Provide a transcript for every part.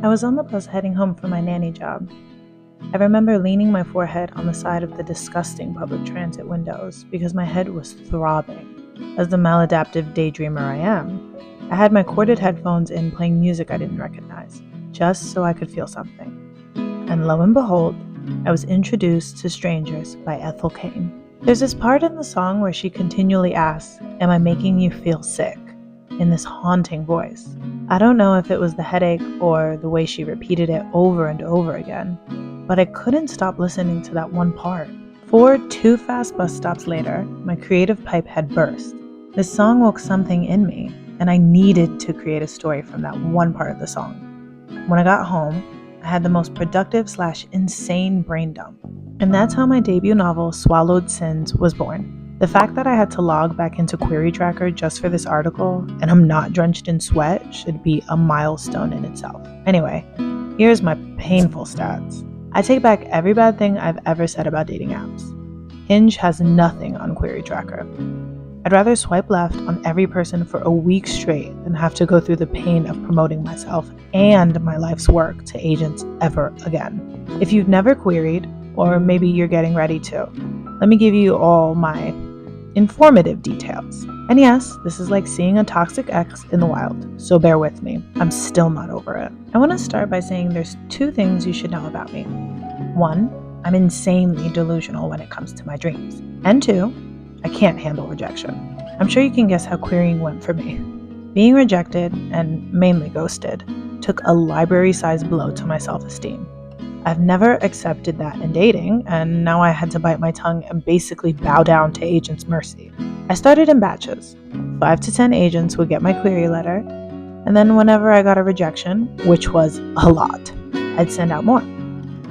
I was on the bus heading home from my nanny job. I remember leaning my forehead on the side of the disgusting public transit windows because my head was throbbing. As the maladaptive daydreamer I am, I had my corded headphones in playing music I didn't recognize, just so I could feel something. And lo and behold, I was introduced to Strangers by Ethel Cain. There's this part in the song where she continually asks, "Am I making you feel sick?" in this haunting voice. I don't know if it was the headache or the way she repeated it over and over again, but I couldn't stop listening to that one part. 4 too fast bus stops later, my creative pipe had burst. This song woke something in me, and I needed to create a story from that one part of the song. When I got home, I had the most productive / insane brain dump. And that's how my debut novel, Swallowed Sins, was born. The fact that I had to log back into Query Tracker just for this article, and I'm not drenched in sweat, should be a milestone in itself. Anyway, here's my painful stats. I take back every bad thing I've ever said about dating apps. Hinge has nothing on Query Tracker. I'd rather swipe left on every person for a week straight than have to go through the pain of promoting myself and my life's work to agents ever again. If you've never queried, or maybe you're getting ready to, let me give you all my informative details. And yes, this is like seeing a toxic ex in the wild, so bear with me. I'm still not over it. I want to start by saying there's 2 things you should know about me. 1, I'm insanely delusional when it comes to my dreams. And 2, I can't handle rejection. I'm sure you can guess how querying went for me. Being rejected, and mainly ghosted, took a library-sized blow to my self-esteem. I've never accepted that in dating, and now I had to bite my tongue and basically bow down to agents' mercy. I started in batches. 5 to 10 agents would get my query letter, and then whenever I got a rejection, which was a lot, I'd send out more.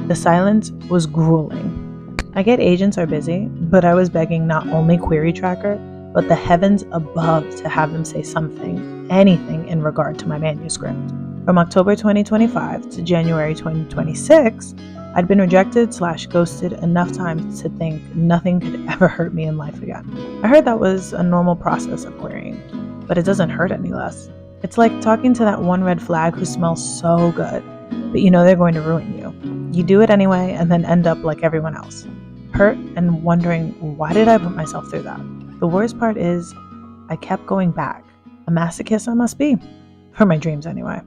The silence was grueling. I get agents are busy, but I was begging not only Query Tracker, but the heavens above to have them say something, anything in regard to my manuscript. From October 2025 to January 2026, I'd been rejected / ghosted enough times to think nothing could ever hurt me in life again. I heard that was a normal process of querying, but it doesn't hurt any less. It's like talking to that one red flag who smells so good, but you know they're going to ruin you. You do it anyway and then end up like everyone else, hurt and wondering, why did I put myself through that? The worst part is I kept going back. A masochist I must be, for my dreams anyway.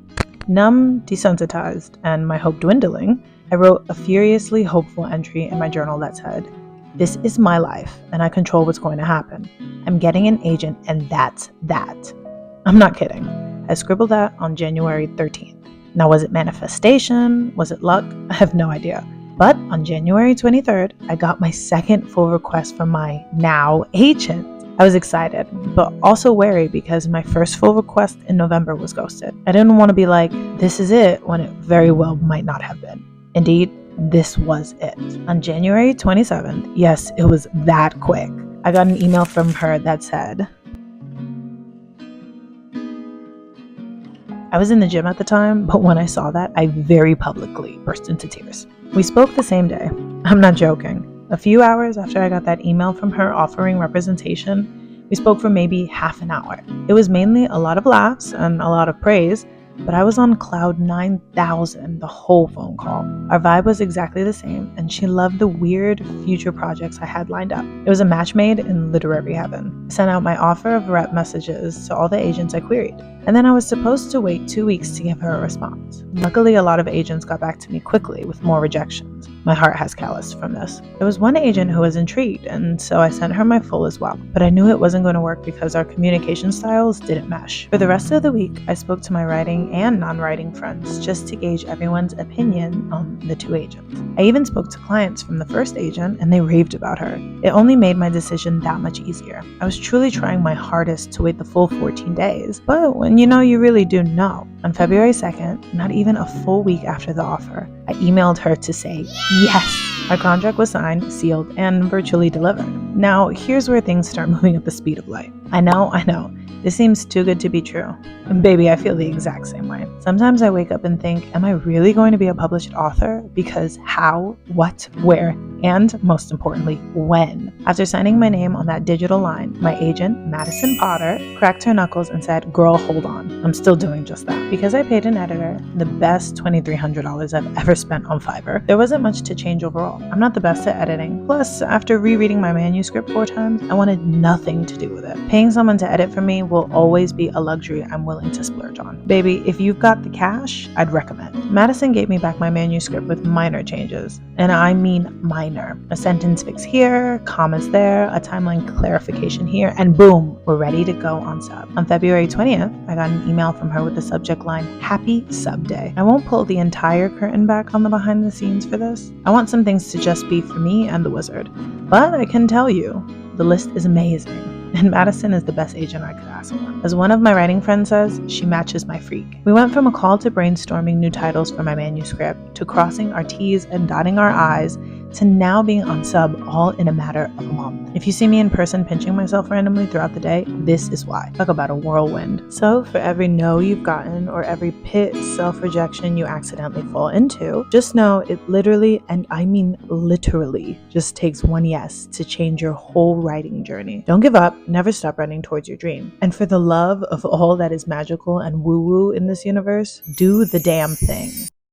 Numb, desensitized, and my hope dwindling, I wrote a furiously hopeful entry in my journal that said, "This is my life, and I control what's going to happen. I'm getting an agent, and that's that." I'm not kidding. I scribbled that on January 13th. Now, was it manifestation? Was it luck? I have no idea. But on January 23rd, I got my second full request from my now agent. I was excited, but also wary because my first full request in November was ghosted. I didn't want to be like, this is it, when it very well might not have been. Indeed, this was it. On January 27th, yes, it was that quick, I got an email from her that said, I was in the gym at the time, but when I saw that, I very publicly burst into tears. We spoke the same day. I'm not joking. A few hours after I got that email from her offering representation, we spoke for maybe half an hour. It was mainly a lot of laughs and a lot of praise, but I was on cloud 9,000 the whole phone call. Our vibe was exactly the same, and she loved the weird future projects I had lined up. It was a match made in literary heaven. I sent out my offer of rep messages to all the agents I queried, and then I was supposed to wait 2 weeks to give her a response. Luckily, a lot of agents got back to me quickly with more rejections. My heart has calloused from this. There was one agent who was intrigued, and so I sent her my full as well. But I knew it wasn't going to work because our communication styles didn't mesh. For the rest of the week, I spoke to my writing and non-writing friends just to gauge everyone's opinion on the 2 agents. I even spoke to clients from the first agent, and they raved about her. It only made my decision that much easier. I was truly trying my hardest to wait the full 14 days, but when you know, you really do know. On February 2nd, not even a full week after the offer, I emailed her to say yes. Our contract was signed, sealed, and virtually delivered. Now, here's where things start moving at the speed of light. I know. This seems too good to be true. And baby, I feel the exact same way. Sometimes I wake up and think, am I really going to be a published author? Because how, what, where? and most importantly, when. After signing my name on that digital line, my agent, Madison Potter, cracked her knuckles and said, "Girl, hold on. I'm still doing just that." Because I paid an editor the best $2,300 I've ever spent on Fiverr, there wasn't much to change overall. I'm not the best at editing. Plus, after rereading my manuscript 4 times, I wanted nothing to do with it. Paying someone to edit for me will always be a luxury I'm willing to splurge on. Baby, if you've got the cash, I'd recommend. Madison gave me back my manuscript with minor changes, and I mean minor. A sentence fix here, commas there, a timeline clarification here, and boom, we're ready to go on sub. On February 20th, I got an email from her with the subject line, "Happy Sub Day." I won't pull the entire curtain back on the behind the scenes for this. I want some things to just be for me and the wizard. But I can tell you, the list is amazing. And Madison is the best agent I could ask for. As one of my writing friends says, she matches my freak. We went from a call to brainstorming new titles for my manuscript, to crossing our T's and dotting our I's, to now being on sub all in a matter of a month. If you see me in person pinching myself randomly throughout the day, this is why. Talk about a whirlwind. So for every no you've gotten or every pit self-rejection you accidentally fall into, just know it literally, and I mean literally, just takes one yes to change your whole writing journey. Don't give up, never stop running towards your dream. And for the love of all that is magical and woo-woo in this universe, do the damn thing.